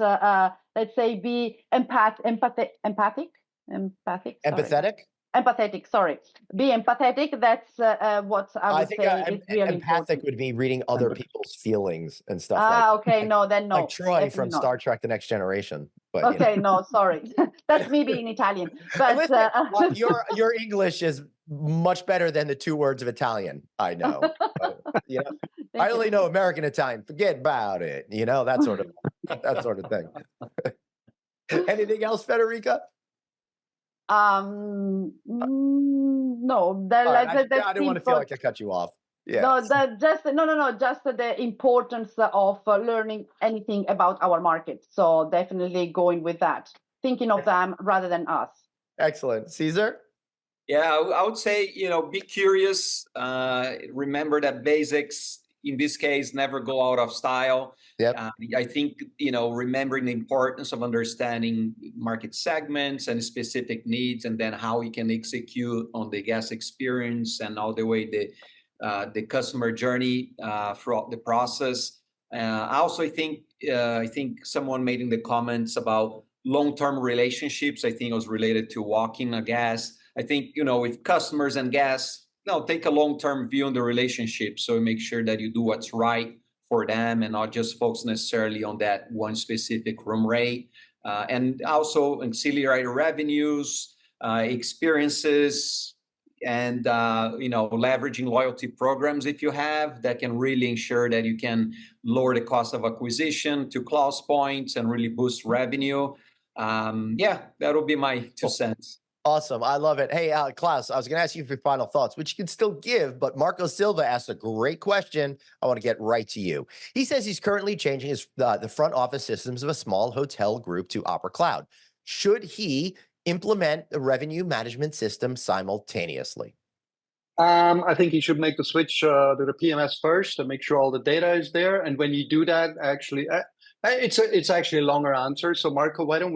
Speaker 2: let's say be empathetic. Empathetic, sorry. Be empathetic. That's what I would
Speaker 1: think
Speaker 2: say is really
Speaker 1: empathic
Speaker 2: important.
Speaker 1: would be reading other people's feelings and stuff
Speaker 2: Okay, no, then no.
Speaker 1: like Troy from
Speaker 2: not.
Speaker 1: Star Trek: The Next Generation. But,
Speaker 2: okay, no, sorry. That's me being Italian. But
Speaker 1: listen, your English is much better than the 2 words of Italian. I know. I only know American Italian. Forget about it. That sort of thing. Anything else, Federica?
Speaker 2: No.
Speaker 1: I didn't want to feel like I cut you off. Yeah.
Speaker 2: No, just the importance of learning anything about our market. So definitely going with that, thinking of them rather than us.
Speaker 1: Excellent. Caesar?
Speaker 3: Yeah, I would say, be curious. Remember that basics, in this case, never go out of style.
Speaker 1: Yep.
Speaker 3: I think, remembering the importance of understanding market segments and specific needs, and then how we can execute on the guest experience and all the way the customer journey throughout the process. I also think someone made in the comments about long-term relationships. I think it was related to walking a guest. I think, with customers and guests, take a long-term view on the relationship. So make sure that you do what's right for them and not just focus necessarily on that one specific room rate. And also ancillary revenues, experiences, and, leveraging loyalty programs if you have, that can really ensure that you can lower the cost of acquisition to Klaus' points and really boost revenue. That'll be my 2 cents.
Speaker 1: Awesome. I love it. Hey, Klaus, I was going to ask you for final thoughts, which you can still give, but Marco Silva asked a great question. I want to get right to you. He says he's currently changing the front office systems of a small hotel group to Opera Cloud. Should he implement the revenue management system simultaneously?
Speaker 4: I think you should make the switch to the PMS first and make sure all the data is there. And when you do that, actually, it's actually a longer answer. So Marco, why don't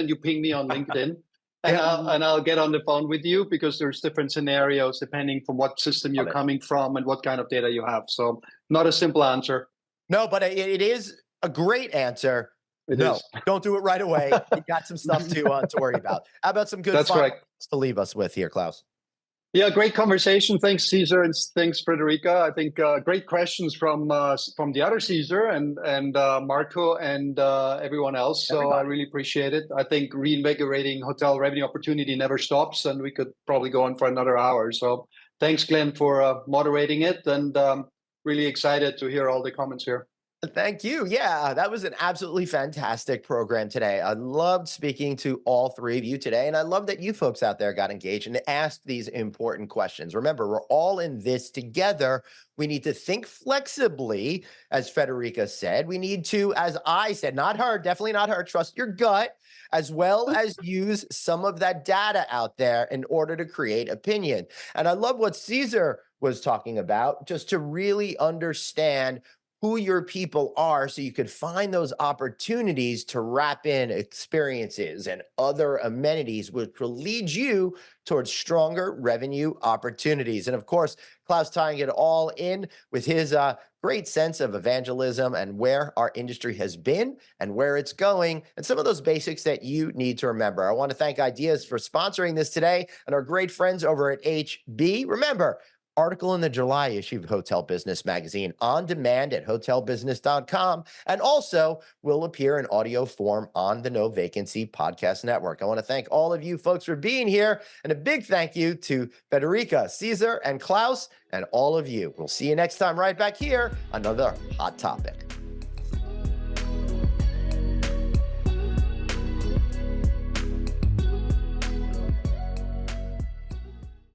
Speaker 4: you ping me on LinkedIn? And I'll get on the phone with you, because there's different scenarios depending from what system you're coming from and what kind of data you have. So not a simple answer.
Speaker 1: No, but it is a great answer. Don't do it right away. You got some stuff to worry about. How about some good thoughts to leave us with here, Klaus?
Speaker 4: Yeah, great conversation. Thanks, Caesar, and thanks, Federica. I think great questions from the other Caesar and Marco and everyone else. So I really appreciate it. I think reinvigorating hotel revenue opportunity never stops, and we could probably go on for another hour. So thanks, Glenn, for moderating it, and really excited to hear all the comments here.
Speaker 1: Thank you. Yeah, that was an absolutely fantastic program today. I loved speaking to all 3 of you today, and I love that you folks out there got engaged and asked these important questions. Remember, we're all in this together. We need to think flexibly, as Federica said. We need to, as I said, not her, definitely not her, trust your gut, as well as use some of that data out there in order to create opinion. And I love what Caesar was talking about, just to really understand who your people are, so you could find those opportunities to wrap in experiences and other amenities, which will lead you towards stronger revenue opportunities. And of course, Klaus tying it all in with his great sense of evangelism and where our industry has been and where it's going, and some of those basics that you need to remember. I want to thank Ideas for sponsoring this today, and our great friends over at HB. Remember, article in the July issue of Hotel Business Magazine on demand at hotelbusiness.com, and also will appear in audio form on the No Vacancy Podcast Network. I want to thank all of you folks for being here, and a big thank you to Federica, Caesar, and Klaus, and all of you. We'll see you next time right back here, another Hot Topic.